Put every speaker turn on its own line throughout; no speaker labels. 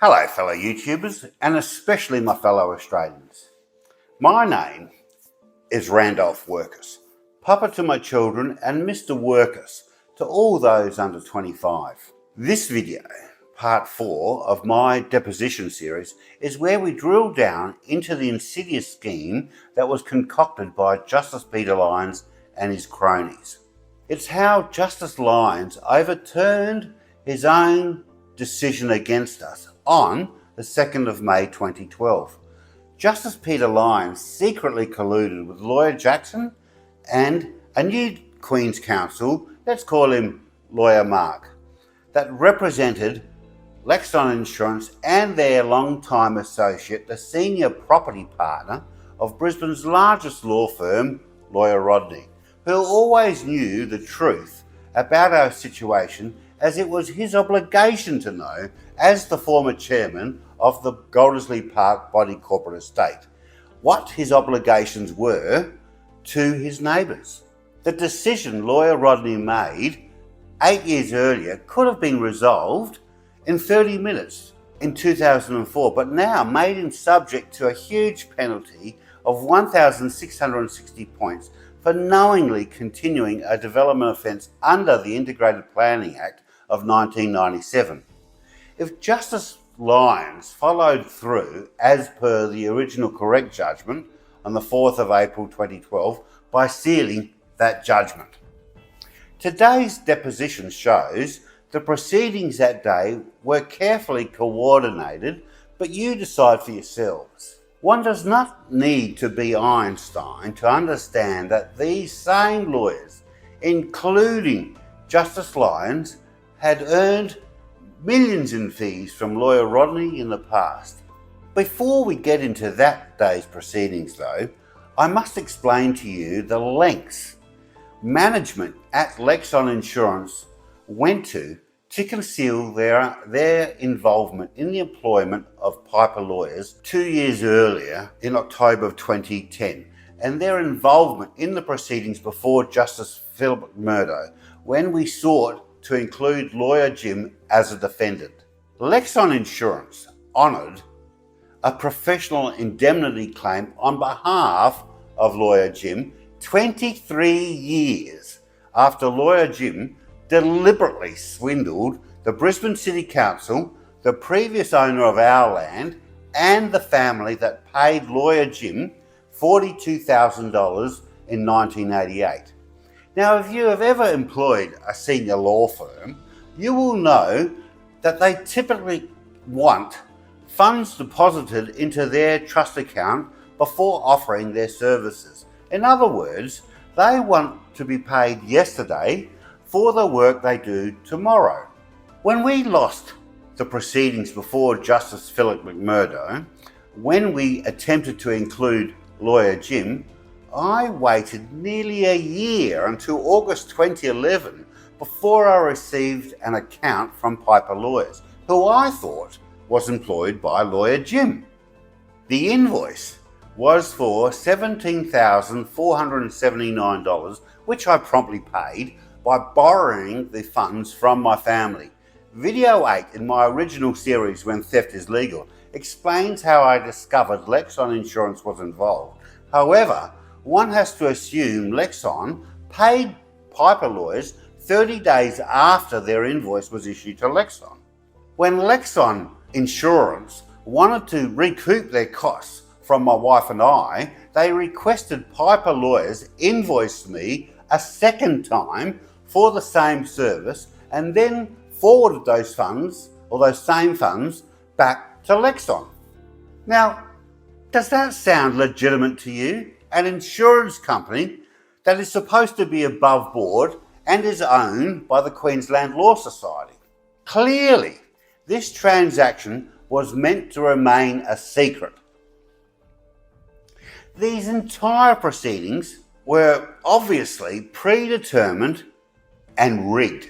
Hello fellow YouTubers, and especially my fellow Australians. My name is Randolph Workus, Papa to my children and Mr. Workus to all those under 25. This video, part 4 of my Deposition series, is where we drill down into the insidious scheme that was concocted by Justice Peter Lyons and his cronies. It's how Justice Lyons overturned his own decision against us on the 2nd of May 2012. Justice Peter Lyons secretly colluded with Lawyer Jackson and a new Queen's Counsel, let's call him Lawyer Mark, that represented Lexon Insurance and their long-time associate, the senior property partner of Brisbane's largest law firm, Lawyer Rodney, who always knew the truth about our situation, as it was his obligation to know as the former chairman of the Goldersley Park Body Corporate Estate, what his obligations were to his neighbours. The decision Lawyer Rodney made 8 years earlier could have been resolved in 30 minutes in 2004, but now made him subject to a huge penalty of 1,660 points for knowingly continuing a development offence under the Integrated Planning Act of 1997. If Justice Lyons followed through as per the original correct judgment on the 4th of April 2012 by sealing that judgment. Today's deposition shows the proceedings that day were carefully coordinated, but you decide for yourselves. One does not need to be Einstein to understand that these same lawyers, including Justice Lyons, had earned millions in fees from Lawyer Rodney in the past. Before we get into that day's proceedings though, I must explain to you the lengths management at Lexon Insurance went to conceal their involvement in the employment of Piper lawyers 2 years earlier in October of 2010, and their involvement in the proceedings before Justice Phillip McMurdo when we sought to include Lawyer Jim as a defendant. Lexon Insurance honoured a professional indemnity claim on behalf of Lawyer Jim 23 years after Lawyer Jim deliberately swindled the Brisbane City Council, the previous owner of our land, and the family that paid Lawyer Jim $42,000 in 1988. Now, if you have ever employed a senior law firm, you will know that they typically want funds deposited into their trust account before offering their services. In other words, they want to be paid yesterday for the work they do tomorrow. When we lost the proceedings before Justice Phillip McMurdo, when we attempted to include Lawyer Jim, I waited nearly a year until August 2011 before I received an account from Piper Lawyers, who I thought was employed by Lawyer Jim. The invoice was for $17,479, which I promptly paid by borrowing the funds from my family. Video 8 in my original series, When Theft is Legal, explains how I discovered Lexon Insurance was involved. However, one has to assume Lexon paid Piper lawyers 30 days after their invoice was issued to Lexon. When Lexon Insurance wanted to recoup their costs from my wife and I, they requested Piper lawyers invoice me a second time for the same service and then forwarded those funds, or those same funds, back to Lexon. Now, does that sound legitimate to you? An insurance company that is supposed to be above board and is owned by the Queensland Law Society. Clearly, this transaction was meant to remain a secret. These entire proceedings were obviously predetermined and rigged.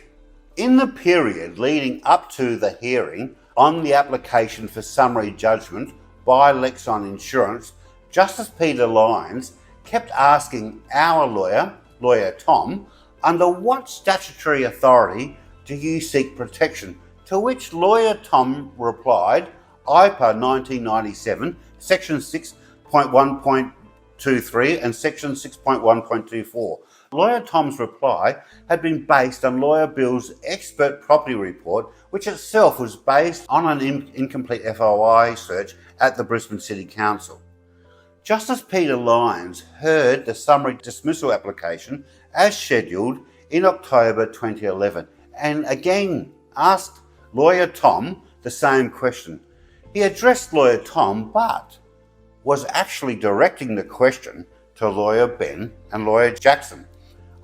In the period leading up to the hearing on the application for summary judgment by Lexon Insurance, Justice Peter Lyons kept asking our lawyer, Lawyer Tom, under what statutory authority do you seek protection? To which Lawyer Tom replied, IPA 1997, Section 6.1.23 and Section 6.1.24. Lawyer Tom's reply had been based on Lawyer Bill's expert property report, which itself was based on an incomplete FOI search at the Brisbane City Council. Justice Peter Lyons heard the summary dismissal application as scheduled in October 2011 and again asked Lawyer Tom the same question. He addressed Lawyer Tom but was actually directing the question to Lawyer Ben and Lawyer Jackson.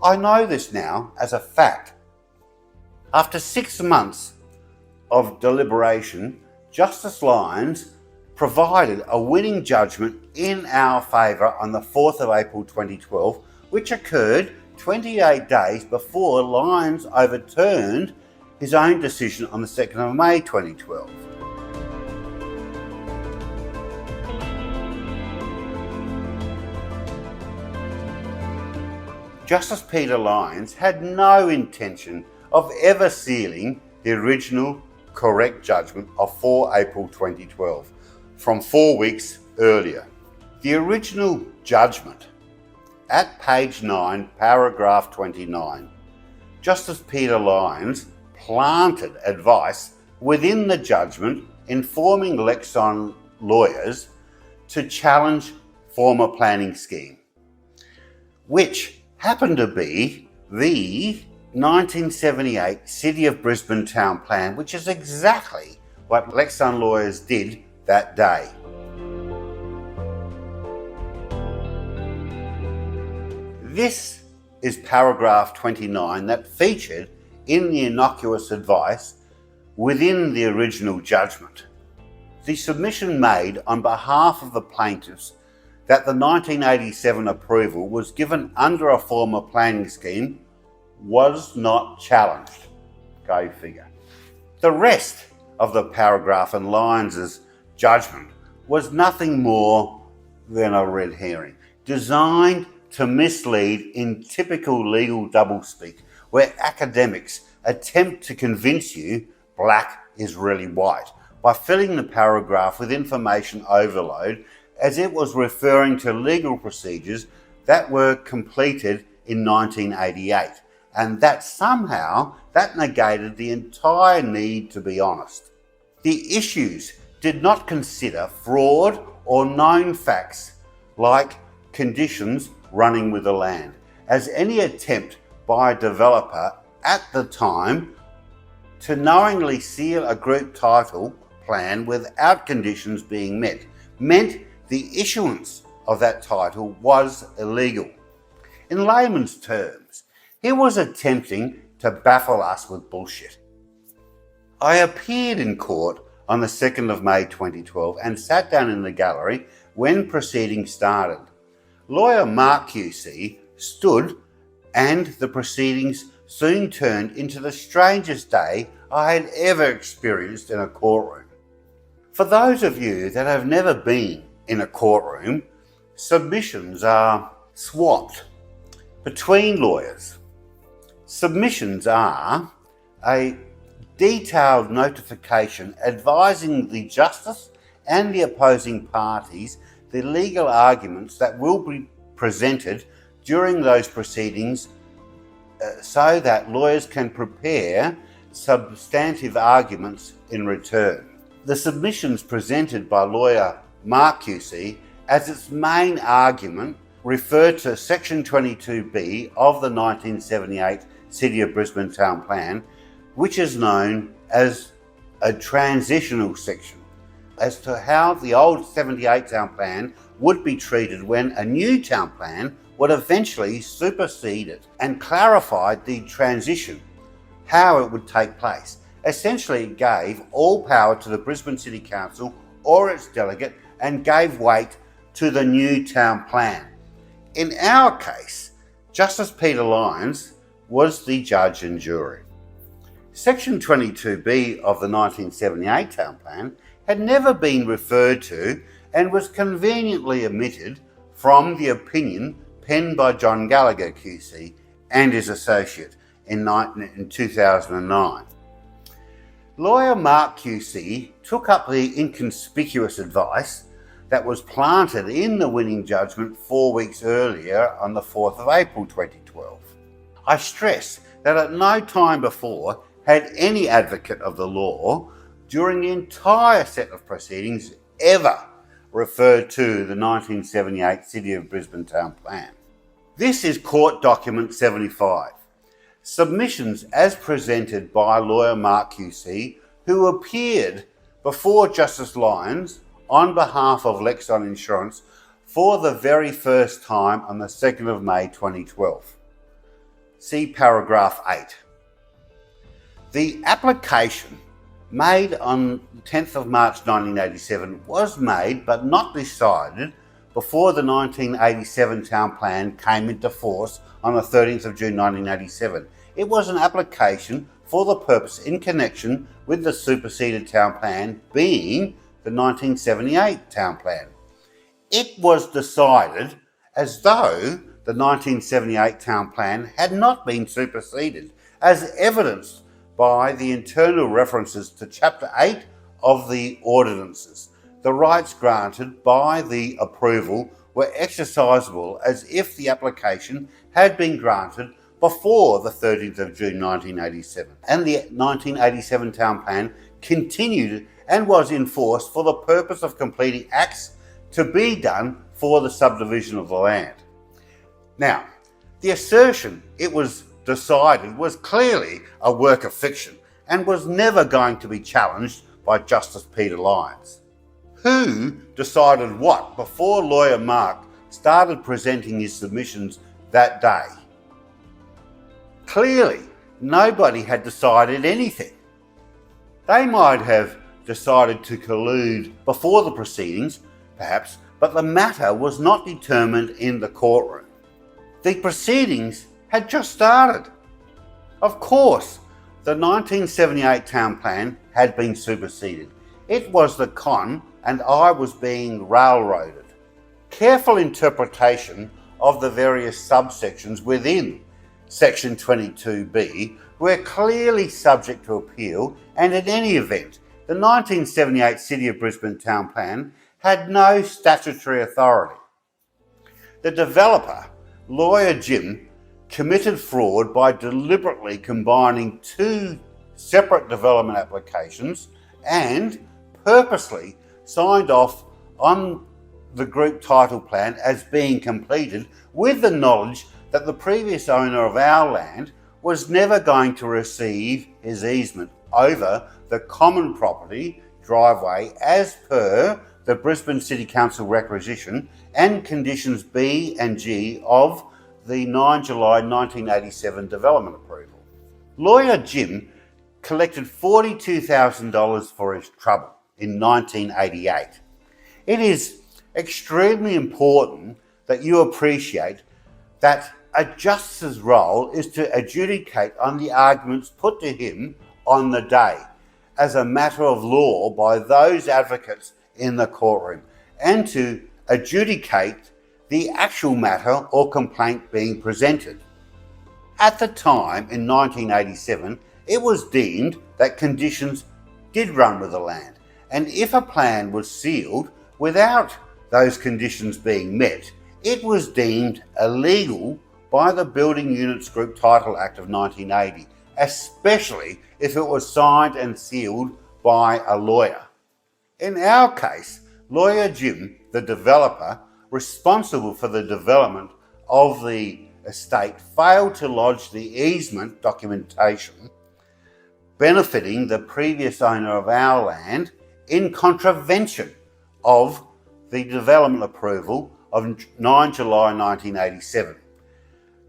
I know this now as a fact. After 6 months of deliberation, Justice Lyons provided a winning judgment in our favour on the 4th of April 2012, which occurred 28 days before Lyons overturned his own decision on the 2nd of May 2012. Justice Peter Lyons had no intention of ever sealing the original correct judgment of 4 April 2012 from 4 weeks earlier. The original judgment at page 9, paragraph 29, Justice Peter Lyons planted advice within the judgment informing Lexon lawyers to challenge former planning scheme, which happened to be the 1978 City of Brisbane Town Plan, which is exactly what Lexon lawyers did that day. This is paragraph 29 that featured in the innocuous advice within the original judgment. The submission made on behalf of the plaintiffs that the 1987 approval was given under a former planning scheme was not challenged. Go figure. The rest of the paragraph in Lyons' judgment was nothing more than a red herring, designed to mislead in typical legal doublespeak, where academics attempt to convince you black is really white by filling the paragraph with information overload as it was referring to legal procedures that were completed in 1988, and that somehow that negated the entire need to be honest. The issues did not consider fraud or known facts like conditions running with the land, as any attempt by a developer at the time to knowingly seal a group title plan without conditions being met meant the issuance of that title was illegal. In layman's terms, he was attempting to baffle us with bullshit. I appeared in court on the 2nd of May 2012 and sat down in the gallery when proceedings started. Lawyer Mark QC stood and the proceedings soon turned into the strangest day I had ever experienced in a courtroom. For those of you that have never been in a courtroom, submissions are swapped between lawyers. Submissions are a detailed notification advising the justice and the opposing parties the legal arguments that will be presented during those proceedings so that lawyers can prepare substantive arguments in return. The submissions presented by lawyer Mark QC as its main argument refer to Section 22B of the 1978 City of Brisbane Town Plan, which is known as a transitional section, as to how the old 78 Town Plan would be treated when a new Town Plan would eventually supersede it, and clarified the transition, how it would take place. Essentially, it gave all power to the Brisbane City Council or its delegate and gave weight to the new town plan. In our case, Justice Peter Lyons was the judge and jury. Section 22B of the 1978 Town Plan had never been referred to and was conveniently omitted from the opinion penned by John Gallagher QC and his associate in 2009. Lawyer Mark QC took up the inconspicuous advice that was planted in the winning judgment 4 weeks earlier on the 4th of April 2012. I stress that at no time before had any advocate of the law during the entire set of proceedings ever referred to the 1978 City of Brisbane Town Plan. This is Court Document 75. Submissions as presented by lawyer Mark QC, who appeared before Justice Lyons on behalf of Lexon Insurance for the very first time on the 2nd of May 2012. See paragraph 8. The application made on 10th of March 1987 was made but not decided before the 1987 Town Plan came into force on the 13th of June 1987. It was an application for the purpose in connection with the superseded Town Plan being the 1978 Town Plan. It was decided as though the 1978 Town Plan had not been superseded, as evidenced by the internal references to Chapter 8 of the ordinances. The rights granted by the approval were exercisable as if the application had been granted before the 13th of June 1987, and the 1987 Town Plan continued and was enforced for the purpose of completing acts to be done for the subdivision of the land. Now, the assertion it was decided was clearly a work of fiction and was never going to be challenged by Justice Peter Lyons. Who decided what before lawyer Mark started presenting his submissions that day? Clearly, nobody had decided anything. They might have decided to collude before the proceedings, perhaps, but the matter was not determined in the courtroom. The proceedings had just started. Of course, the 1978 Town Plan had been superseded. It was the con, and I was being railroaded. Careful interpretation of the various subsections within Section 22B were clearly subject to appeal, and in any event, the 1978 City of Brisbane Town Plan had no statutory authority. The developer, lawyer Jim, committed fraud by deliberately combining two separate development applications and purposely signed off on the group title plan as being completed with the knowledge that the previous owner of our land was never going to receive his easement over the common property driveway as per the Brisbane City Council requisition and conditions B and G of the 9 July 1987 development approval. Lawyer Jim collected $42,000 for his trouble in 1988. It is extremely important that you appreciate that a justice's role is to adjudicate on the arguments put to him on the day as a matter of law by those advocates in the courtroom, and to adjudicate the actual matter or complaint being presented. At the time, in 1987, it was deemed that conditions did run with the land, and if a plan was sealed without those conditions being met, it was deemed illegal by the Building Units Group Title Act of 1980, especially if it was signed and sealed by a lawyer. In our case, lawyer Jim, the developer responsible for the development of the estate, failed to lodge the easement documentation benefiting the previous owner of our land in contravention of the development approval of 9 July 1987.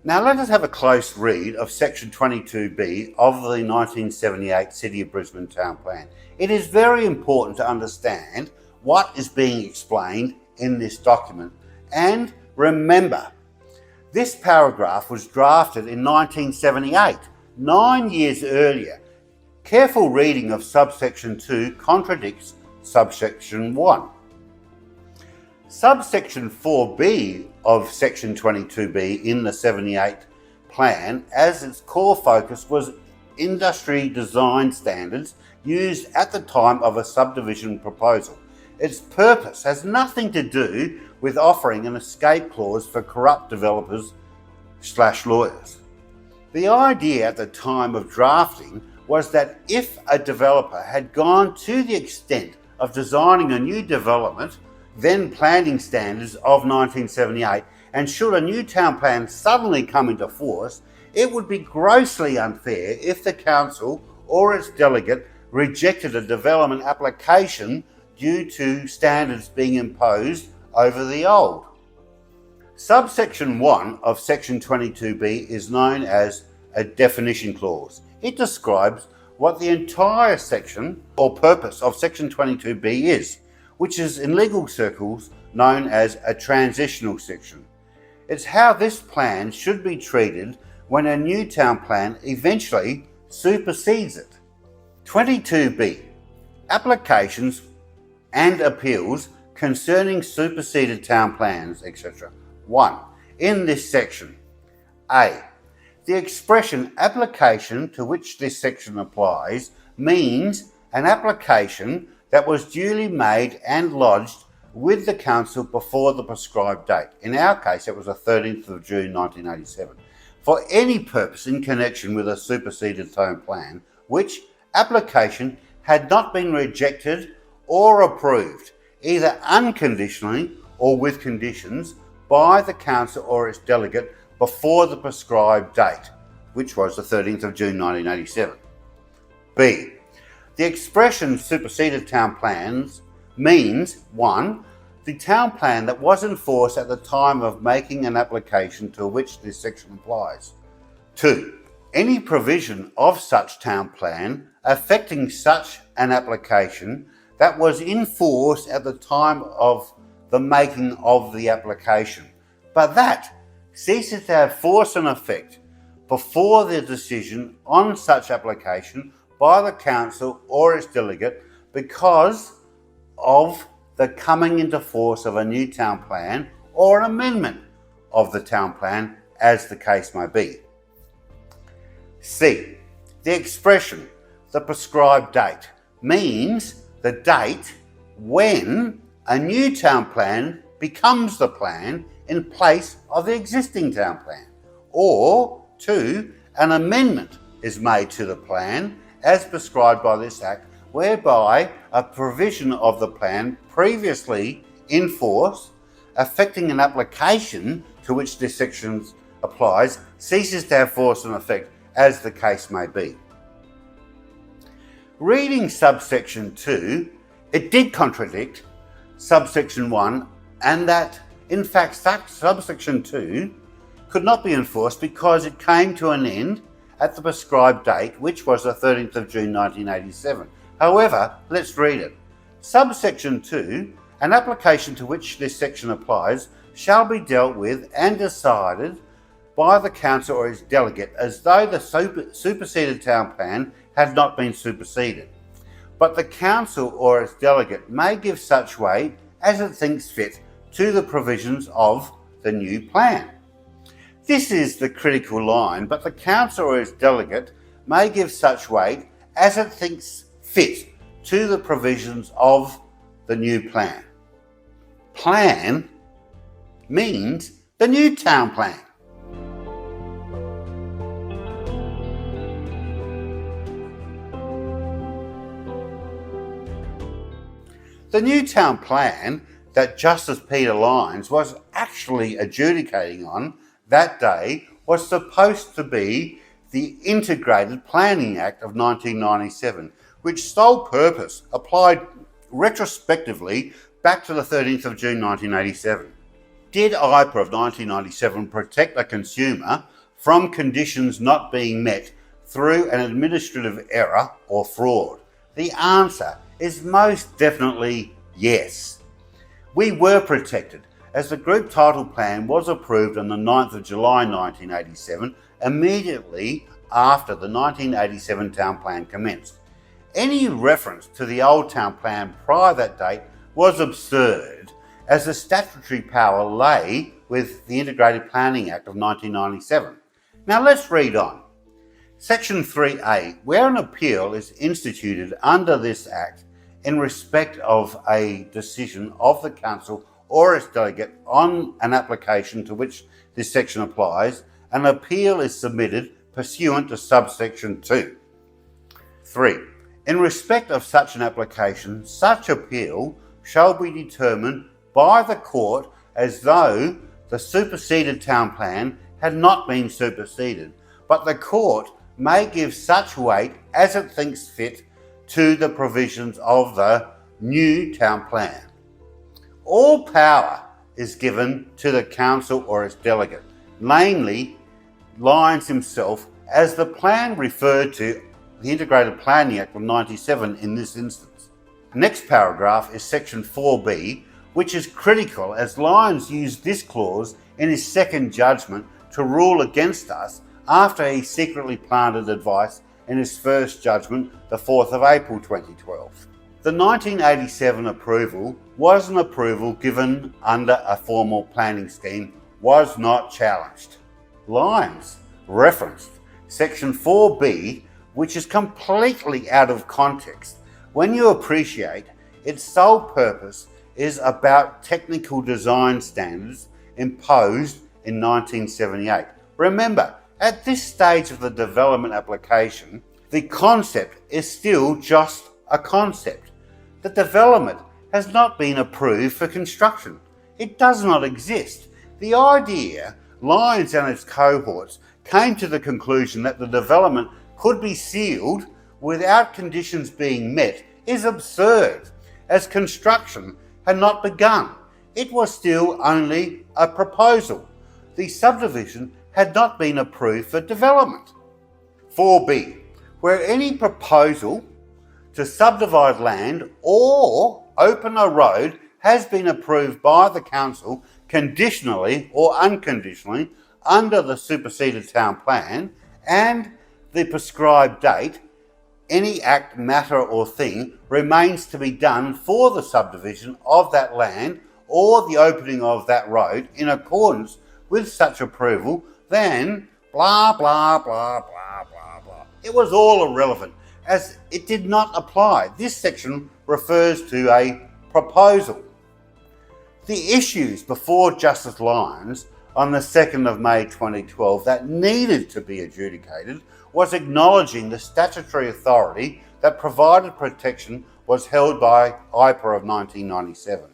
Now let us have a close read of Section 22B of the 1978 City of Brisbane Town Plan. It is very important to understand what is being explained in this document, and remember, this paragraph was drafted in 1978, 9 years earlier. Careful reading of subsection 2 contradicts subsection 1. Subsection 4B of Section 22B in the 78 plan, as its core focus was industry design standards used at the time of a subdivision proposal. Its purpose has nothing to do with offering an escape clause for corrupt developers/lawyers. The idea at the time of drafting was that if a developer had gone to the extent of designing a new development, then planning standards of 1978, and should a new town plan suddenly come into force, it would be grossly unfair if the council or its delegate rejected a development application due to standards being imposed over the old. Subsection 1 of Section 22B is known as a definition clause. It describes what the entire section or purpose of Section 22B is, which is in legal circles known as a transitional section. It's how this plan should be treated when a new town plan eventually supersedes it. 22B. Applications and appeals concerning superseded town plans, etc. 1. In this section, A. The expression application to which this section applies means an application that was duly made and lodged with the council before the prescribed date. In our case, it was the 13th of June 1987. For any purpose in connection with a superseded town plan, which application had not been rejected or approved, either unconditionally or with conditions, by the council or its delegate before the prescribed date, which was the 13th of June 1987. B. The expression superseded town plans means 1. The town plan that was in force at the time of making an application to which this section applies. 2. Any provision of such town plan affecting such an application that was in force at the time of the making of the application, but that ceases to have force and effect before the decision on such application by the council or its delegate because of the coming into force of a new town plan or an amendment of the town plan, as the case may be. C. The expression, the prescribed date, means the date when a new town plan becomes the plan in place of the existing town plan, or 2. An amendment is made to the plan as prescribed by this Act, whereby a provision of the plan previously in force affecting an application to which this section applies ceases to have force and effect, as the case may be. Reading subsection 2, it did contradict subsection 1, and that in fact subsection 2 could not be enforced because it came to an end at the prescribed date, which was the 13th of June 1987. However, let's read it. Subsection 2, an application to which this section applies shall be dealt with and decided by the council or its delegate as though the superseded town plan had not been superseded. But the council or its delegate may give such weight as it thinks fit to the provisions of the new plan. This is the critical line, but the council or its delegate may give such weight as it thinks fit to the provisions of the new plan. Plan means the new town plan. The new town plan that Justice Peter Lyons was actually adjudicating on that day was supposed to be the Integrated Planning Act of 1997, which sole purpose applied retrospectively back to the 13th of June 1987. Did IPA of 1997 protect a consumer from conditions not being met through an administrative error or fraud? The answer is most definitely yes. We were protected, as the group title plan was approved on the 9th of July 1987, immediately after the 1987 town plan commenced. Any reference to the old town plan prior to that date was absurd, as the statutory power lay with the Integrated Planning Act of 1997. Now let's read on. Section 3A, where an appeal is instituted under this Act in respect of a decision of the Council or its delegate on an application to which this section applies, an appeal is submitted pursuant to subsection 2. 3. In respect of such an application, such appeal shall be determined by the Court as though the superseded town plan had not been superseded, but the Court may give such weight as it thinks fit to the provisions of the new town plan. All power is given to the Council or its delegate, namely Lyons himself, as the plan referred to the Integrated Planning Act of 97 in this instance. Next paragraph is section 4B, which is critical as Lyons used this clause in his second judgment to rule against us after he secretly planted advice in his first judgment, the 4th of April 2012. The 1987 approval was an approval given under a formal planning scheme, was not challenged. Lyons referenced section 4B, which is completely out of context when you appreciate its sole purpose is about technical design standards imposed in 1978. Remember, at this stage of the development application, the concept is still just a concept. The development has not been approved for construction. It does not exist. The idea Lyons and its cohorts came to the conclusion that the development could be sealed without conditions being met is absurd, as construction had not begun. It was still only a proposal. The subdivision had not been approved for development. 4B, where any proposal to subdivide land or open a road has been approved by the Council conditionally or unconditionally under the superseded town plan and the prescribed date, any act, matter or thing remains to be done for the subdivision of that land or the opening of that road in accordance with such approval, then blah, blah, blah, blah, blah, blah. It was all irrelevant as it did not apply. This section refers to a proposal. The issues before Justice Lyons on the 2nd of May 2012 that needed to be adjudicated was acknowledging the statutory authority that provided protection was held by IPA of 1997.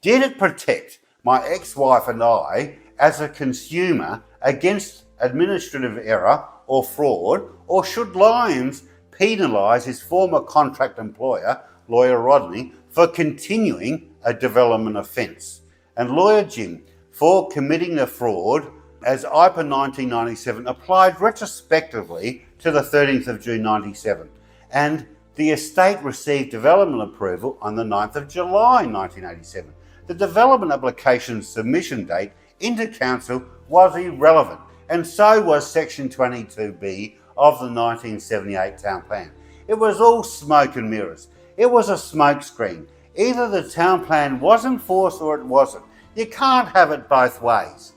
Did it protect my ex-wife and I as a consumer against administrative error or fraud, or should Lyons penalise his former contract employer, Lawyer Rodney, for continuing a development offence, and Lawyer Jim for committing a fraud as IPA 1997 applied retrospectively to the 13th of June 97, and the estate received development approval on the 9th of July 1987. The development application submission date into Council was irrelevant, and so was Section 22B of the 1978 Town Plan. It was all smoke and mirrors. It was a smokescreen. Either the Town Plan was enforced or it wasn't. You can't have it both ways.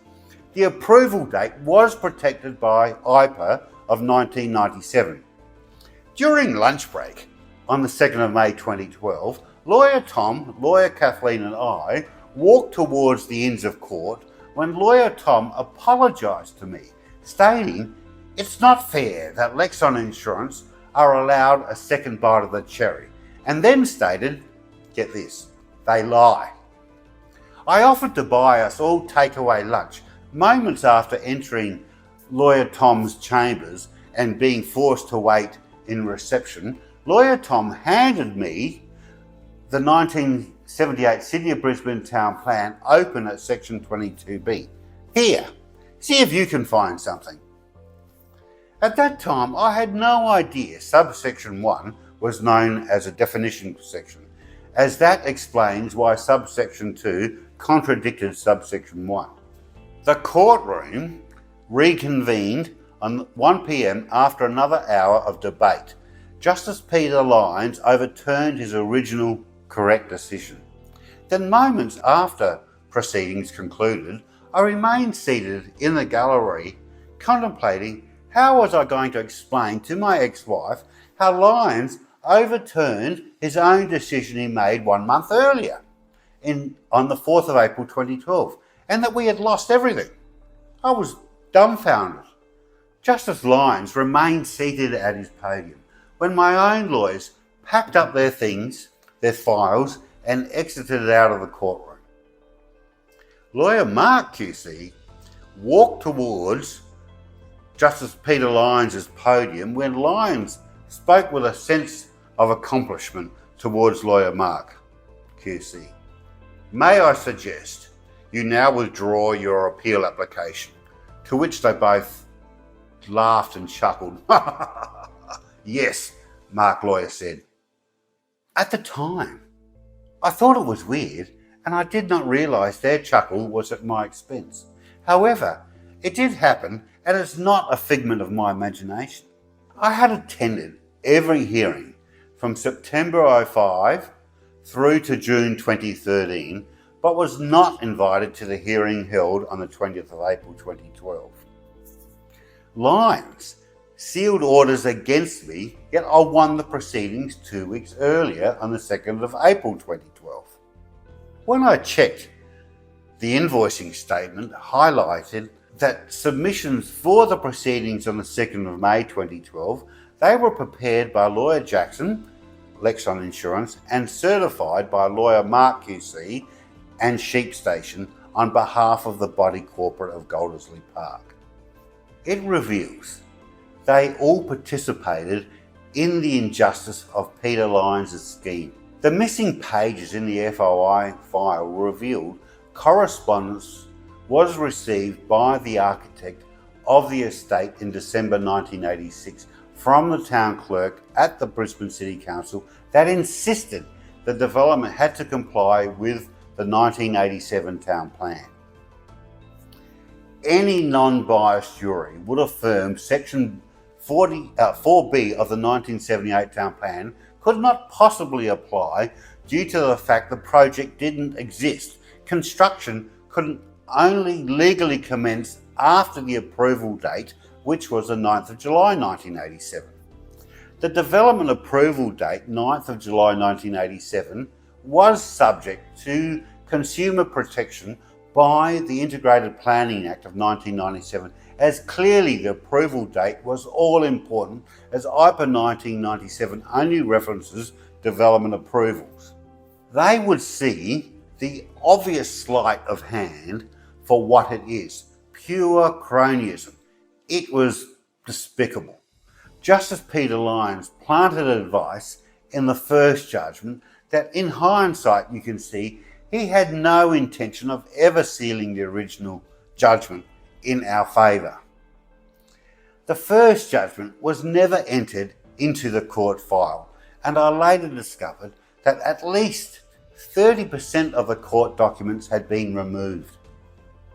The approval date was protected by IPA of 1997. During lunch break on the 2nd of May 2012, Lawyer Tom, Lawyer Kathleen and I walked towards the Inns of Court when Lawyer Tom apologised to me, stating it's not fair that Lexon Insurance are allowed a second bite of the cherry, and then stated, get this, they lie. I offered to buy us all takeaway lunch moments after entering Lawyer Tom's chambers and being forced to wait in reception. Lawyer Tom handed me the 1978 City of Brisbane Town Plan open at Section 22B. Here, see if you can find something. At that time, I had no idea subsection 1 was known as a definition section, as that explains why subsection 2 contradicted subsection 1. The courtroom reconvened on 1 p.m. after another hour of debate. Justice Peter Lyons overturned his original correct decision. Then moments after proceedings concluded, I remained seated in the gallery contemplating How was I going to explain to my ex-wife how Lyons overturned his own decision he made 1 month earlier on the 4th of April 2012, and that we had lost everything? I was dumbfounded. Justice Lyons remained seated at his podium when my own lawyers packed up their things, their files, and exited out of the courtroom. Lawyer Mark QC walked towards Justice Peter Lyons' podium when Lyons spoke with a sense of accomplishment towards Lawyer Mark QC. May I suggest you now withdraw your appeal application? To which they both laughed and chuckled. Yes, Mark Lawyer said. At the time, I thought it was weird, and I did not realise their chuckle was at my expense. However, it did happen, and it's not a figment of my imagination. I had attended every hearing from September 2005 through to June 2013, but was not invited to the hearing held on the 20th of April 2012. Lyons sealed orders against me, yet I won the proceedings 2 weeks earlier on the 2nd of April 2012. When I checked, the invoicing statement highlighted that submissions for the proceedings on the 2nd of May 2012, they were prepared by Lawyer Jackson, Lexon Insurance, and certified by Lawyer Mark QC and Sheep Station on behalf of the body corporate of Goldersley Park. It reveals they all participated in the injustice of Peter Lyons' scheme. The missing pages in the FOI file revealed correspondence was received by the architect of the estate in December 1986 from the town clerk at the Brisbane City Council that insisted the development had to comply with the 1987 town plan. Any non-biased jury would affirm Section 4B of the 1978 town plan could not possibly apply due to the fact the project didn't exist. Construction could only legally commence after the approval date, which was the 9th of July 1987. The development approval date, 9th of July 1987, was subject to consumer protection by the Integrated Planning Act of 1997, as clearly the approval date was all important, as IPA 1997 only references development approvals. They would see the obvious sleight of hand for what it is, pure cronyism. It was despicable. Justice Peter Lyons planted advice in the first judgment that in hindsight you can see he had no intention of ever sealing the original judgment in our favour. The first judgment was never entered into the court file, and I later discovered that at least 30% of the court documents had been removed.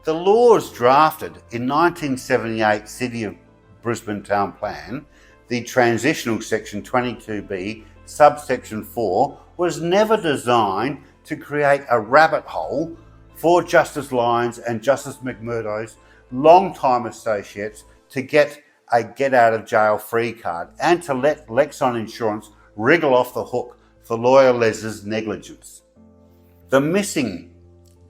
The laws drafted in 1978 City of Brisbane Town Plan, the transitional section 22B, subsection 4, was never designed to create a rabbit hole for Justice Lyons and Justice McMurdo's long-time associates to get a get-out-of-jail-free card and to let Lexon Insurance wriggle off the hook for Lawyer Les's negligence. The missing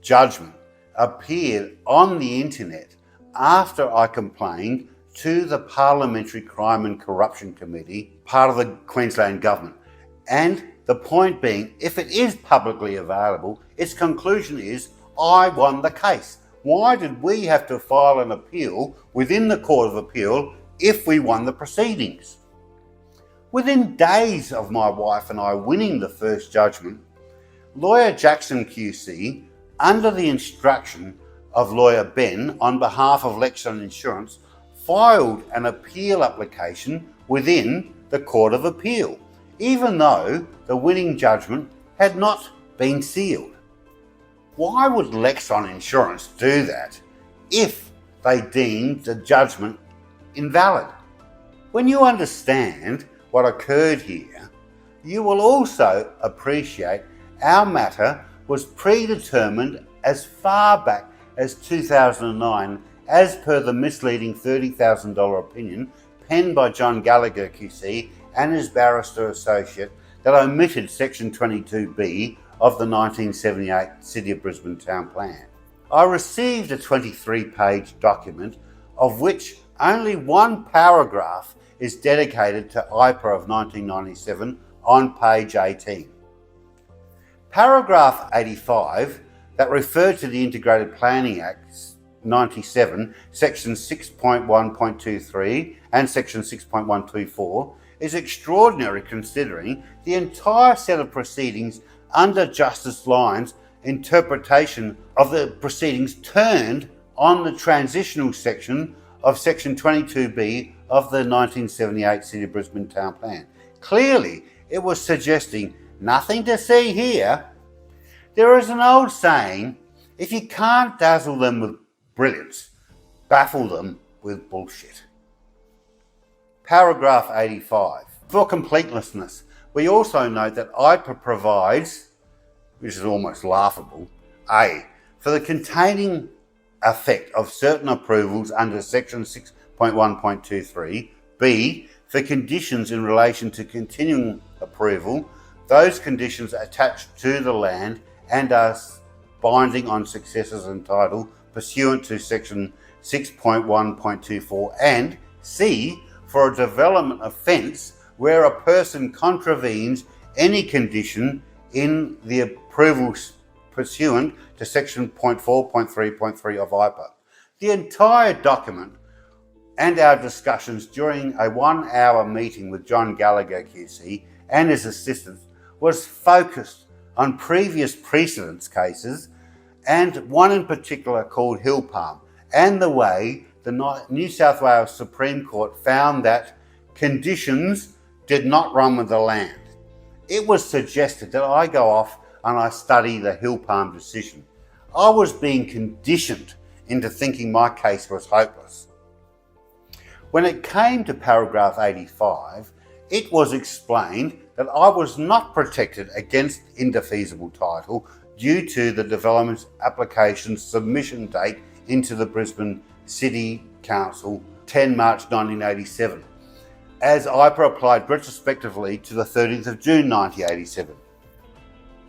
judgment appeared on the internet after I complained to the Parliamentary Crime and Corruption Committee, part of the Queensland Government. And the point being, if it is publicly available, its conclusion is, I won the case. Why did we have to file an appeal within the Court of Appeal if we won the proceedings? Within days of my wife and I winning the first judgment, Lawyer Jackson QC, under the instruction of Lawyer Ben on behalf of Lexon Insurance, filed an appeal application within the Court of Appeal, even though the winning judgment had not been sealed. Why would Lexon Insurance do that if they deemed the judgment invalid? When you understand what occurred here, you will also appreciate our matter was predetermined as far back as 2009 as per the misleading $30,000 opinion penned by John Gallagher QC and his barrister associate that omitted Section 22B of the 1978 City of Brisbane Town Plan. I received a 23-page document of which only one paragraph is dedicated to IPA of 1997 on page 18. Paragraph 85, that referred to the Integrated Planning Act 97, Section 6.1.23 and Section 6.124, is extraordinary considering the entire set of proceedings under Justice Lyons' interpretation of the proceedings turned on the transitional section of Section 22B of the 1978 City of Brisbane Town Plan. Clearly, it was suggesting nothing to see here. There is an old saying, if you can't dazzle them with brilliance, baffle them with bullshit. Paragraph 85. For completeness, we also note that IPA provides, which is almost laughable, A, for the containing effect of certain approvals under Section 6.1.23, B, for conditions in relation to continuing approval, those conditions attached to the land and are binding on successors entitled pursuant to Section 6.1.24, and C, for a development offence where a person contravenes any condition in the approvals pursuant to Section 0.4.3.3 of IPA. The entire document and our discussions during a 1-hour meeting with John Gallagher QC and his assistants was focused on previous precedents cases, and one in particular called Hill Palm, and the way the New South Wales Supreme Court found that conditions did not run with the land. It was suggested that I go off and I study the Hill Palm decision. I was being conditioned into thinking my case was hopeless. When it came to paragraph 85, it was explained that I was not protected against indefeasible title due to the development application submission date into the Brisbane City Council 10 March 1987, as IPA applied retrospectively to the 30th of June 1987.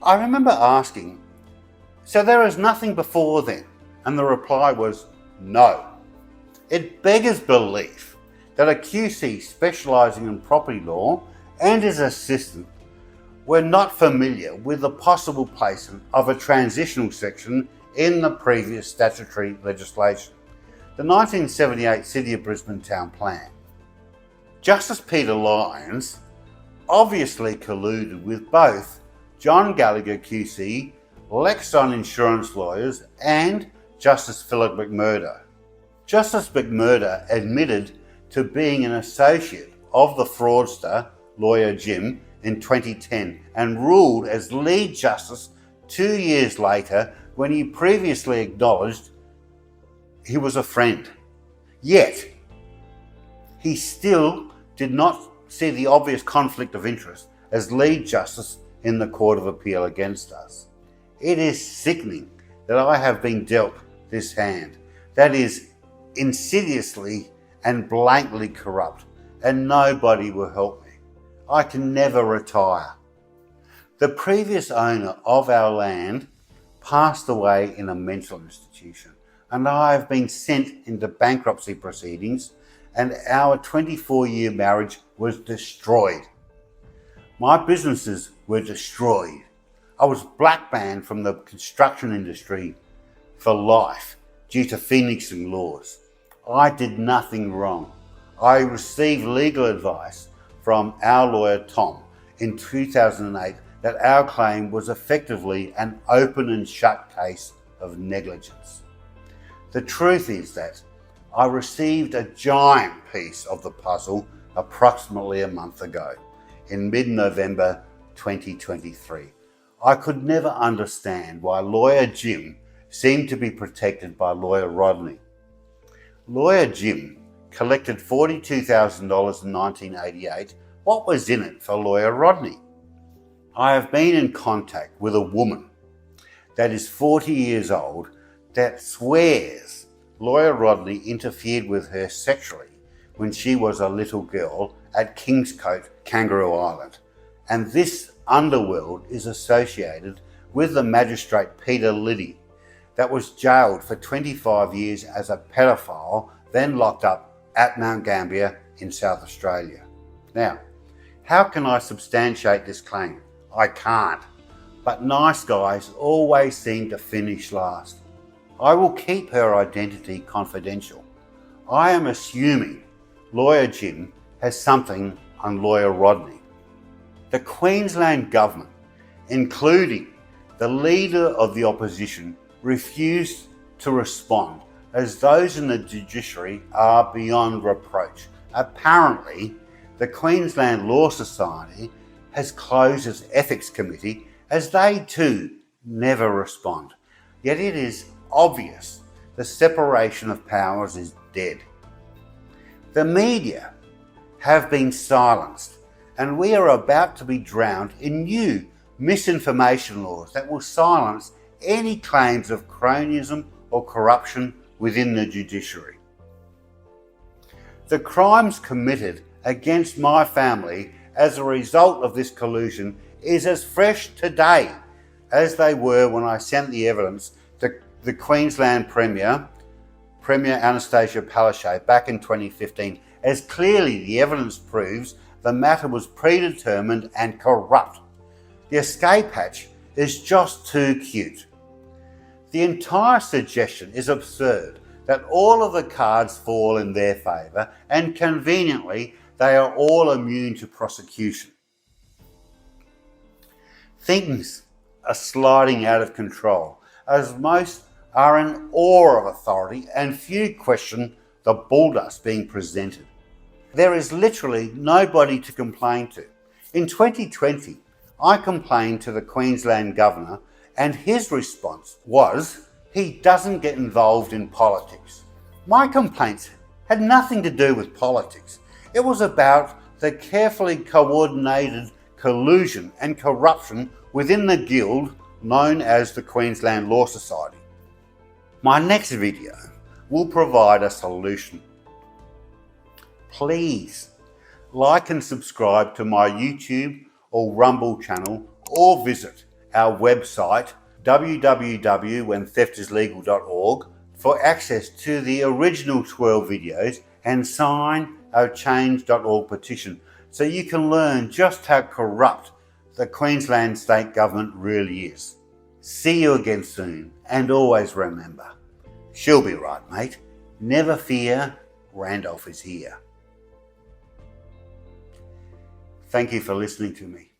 I remember asking, so there is nothing before then? And the reply was no. It beggars belief that a QC specialising in property law and his assistant were not familiar with the possible placement of a transitional section in the previous statutory legislation, the 1978 City of Brisbane Town Plan. Justice Peter Lyons obviously colluded with both John Gallagher QC, Lexon insurance lawyers, and Justice Phillip McMurdo. Justice McMurdo admitted to being an associate of the fraudster lawyer Jim in 2010 and ruled as lead justice 2 years later when he previously acknowledged he was a friend. Yet, he still did not see the obvious conflict of interest as lead justice in the Court of Appeal against us. It is sickening that I have been dealt this hand, that is insidiously and blatantly corrupt, and nobody will help me. I can never retire. The previous owner of our land passed away in a mental institution, and I have been sent into bankruptcy proceedings, and our 24-year marriage was destroyed. My businesses were destroyed. I was blackbanned from the construction industry for life due to phoenixing laws. I did nothing wrong. I received legal advice from our lawyer Tom in 2008 that our claim was effectively an open and shut case of negligence. The truth is that I received a giant piece of the puzzle approximately a month ago, in mid-November 2023. I could never understand why lawyer Jim seemed to be protected by lawyer Rodney. Lawyer Jim collected $42,000 in 1988. What was in it for lawyer Rodney? I have been in contact with a woman that is 40 years old that swears lawyer Rodney interfered with her sexually when she was a little girl at Kingscote, Kangaroo Island. And this underworld is associated with the magistrate Peter Lyons that was jailed for 25 years as a pedophile, then locked up at Mount Gambier in South Australia. Now, how can I substantiate this claim? I can't. But nice guys always seem to finish last. I will keep her identity confidential. I am assuming Lawyer Jim has something on Lawyer Rodney. The Queensland government, including the leader of the opposition, refused to respond, as those in the judiciary are beyond reproach. Apparently, the Queensland Law Society has closed its ethics committee, as they too never respond. Yet it is obvious the separation of powers is dead. The media have been silenced, and we are about to be drowned in new misinformation laws that will silence any claims of cronyism or corruption within the judiciary. The crimes committed against my family as a result of this collusion is as fresh today as they were when I sent the evidence to the Queensland Premier Annastacia Palaszczuk back in 2015, as clearly the evidence proves the matter was predetermined and corrupt. The escape hatch is just too cute. The entire suggestion is absurd that all of the cards fall in their favour, and conveniently they are all immune to prosecution. Things are sliding out of control, as most are in awe of authority and few question the bulldust being presented. There is literally nobody to complain to. In 2020, I complained to the Queensland Governor, and his response was he doesn't get involved in politics. My complaints had nothing to do with politics. It was about the carefully coordinated collusion and corruption within the guild known as the Queensland Law Society. My next video will provide a solution. Please like and subscribe to my YouTube or Rumble channel, or visit our website www.whentheftislegal.org for access to the original 12 videos and sign our change.org petition so you can learn just how corrupt the Queensland state government really is. See you again soon, and always remember, she'll be right, mate. Never fear, Randolph is here. Thank you for listening to me.